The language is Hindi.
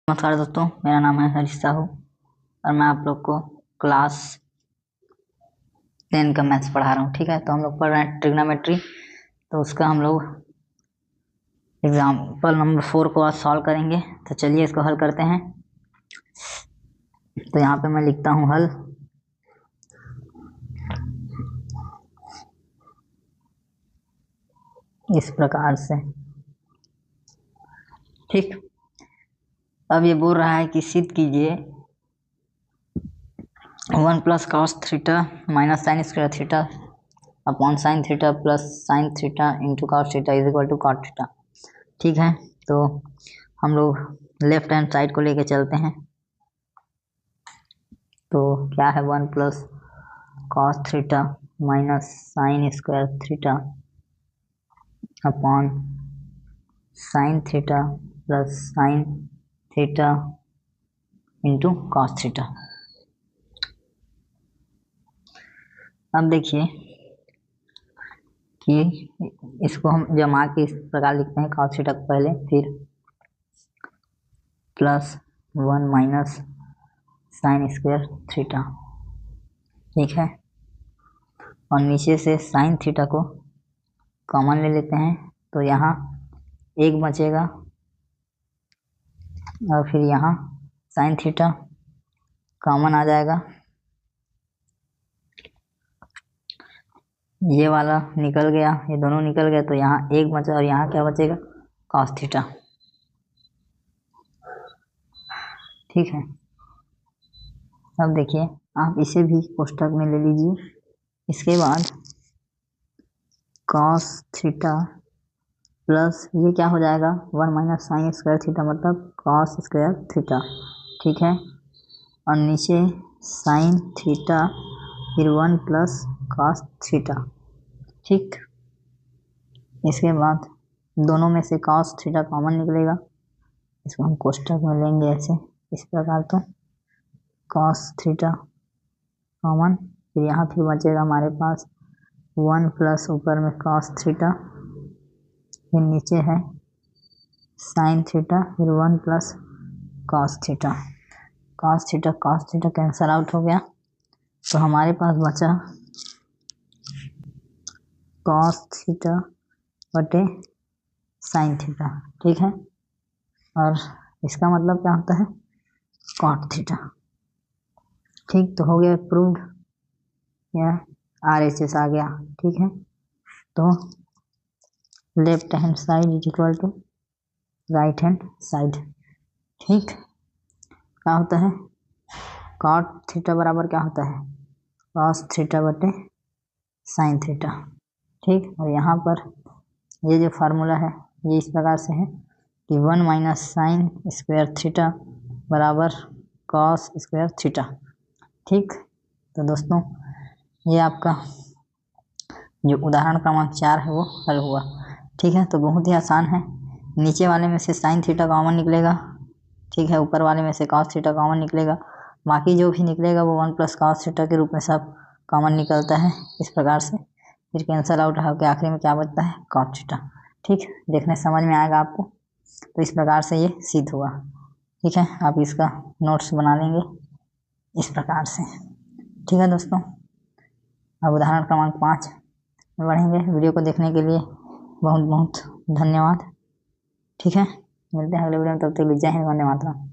नमस्कार दोस्तों, मेरा नाम है हरीश साहू और मैं आप लोग को क्लास 10 का मैथ्स पढ़ा रहा हूँ। ठीक है, तो हम लोग पढ़ रहे हैं ट्रिग्नोमेट्री। तो उसका हम लोग एग्जाम्पल नंबर 4 को आज सॉल्व करेंगे। तो चलिए इसको हल करते हैं। तो यहाँ पे मैं लिखता हूँ हल। इस प्रकार से। ठीक, अब ये बोल रहा है कि सिद्ध कीजिए 1 plus cos theta minus sine square theta upon sine theta plus sine theta into cos theta is equal to cot theta. ठीक है, तो हम लोग लेफ्ट हैंड साइड को लेके चलते हैं। तो क्या है 1 plus cos theta minus sine square theta upon sine theta plus sine theta into cos theta. अब देखिए कि इसको हम जमा के इस प्रकार लिखते हैं, कॉस थीटा को पहले, फिर plus 1 minus sine square theta. ठीक है, और नीचे से साइन थीटा को कॉमन ले लेते हैं, तो यहाँ एक बचेगा और फिर यहाँ साइन थीटा कॉमन आ जाएगा, ये वाला निकल गया, ये दोनों निकल गए, तो यहाँ एक बचा और यहाँ क्या बचेगा, कॉस थीटा। ठीक है, अब देखिए आप इसे भी कोष्टक में ले लीजिए। इसके बाद कॉस थीटा प्लस ये क्या हो जाएगा 1 माइनस साइन स्क्वायर थीटा मतलब कॉस स्क्वायर थीटा। ठीक है, और नीचे साइन थीटा फिर 1 प्लस कॉस थीटा। ठीक, इसके बाद दोनों में से कॉस थीटा कॉमन निकलेगा, इसको हम कोष्टक में लेंगे ऐसे इस प्रकार। तो कॉस थीटा कॉमन, फिर यहाँ फिर बचेगा हमारे पास 1 प्लस ऊपर में कॉस थीटा, फिर नीचे है साइन थीटा, फिर 1 plus cos theta. Cos theta cancel out हो गया, तो हमारे पास बचा कॉस थीटा बटे साइन थीटा। ठीक है, और इसका मतलब क्या होता है, कॉट थीटा। ठीक, तो हो गया प्रूव्ड, या RHS आ गया। ठीक है, तो left hand side is equal to right hand side. ठीक, क्या होता है, कॉट थीटा बराबर क्या होता है, कॉस थीटा बटे साइन थीटा। ठीक, और यहाँ पर ये जो फार्मूला है ये इस प्रकार से है कि 1 माइनस साइन स्क्वायर थीटा बराबर कॉस स्क्वायर थीटा। ठीक, तो दोस्तों ये आपका जो उदाहरण क्रमांक 4 है वो हल हुआ। ठीक है, तो बहुत ही आसान है। नीचे वाले में से साइन थीटा कॉमन निकलेगा, ठीक है, ऊपर वाले में से कॉस थीटा कॉमन निकलेगा, बाकी जो भी निकलेगा वो 1 प्लस कॉस थीटा के रूप में सब कॉमन निकलता है इस प्रकार से। फिर कैंसल आउट होकर आखिरी में क्या बचता है, कॉट थीटा। ठीक, देखने समझ में आएगा आपको। तो इस प्रकार से ये सिद्ध हुआ। ठीक है, आप इसका नोट्स बना लेंगे इस प्रकार से। ठीक है दोस्तों, अब उदाहरण क्रमांक 5 में बढ़ेंगे। वीडियो को देखने के लिए बहुत बहुत धन्यवाद। ठीक है, मिलते हैं अगले वीडियो में, तब तक जय हिंद, वंदे मातरम।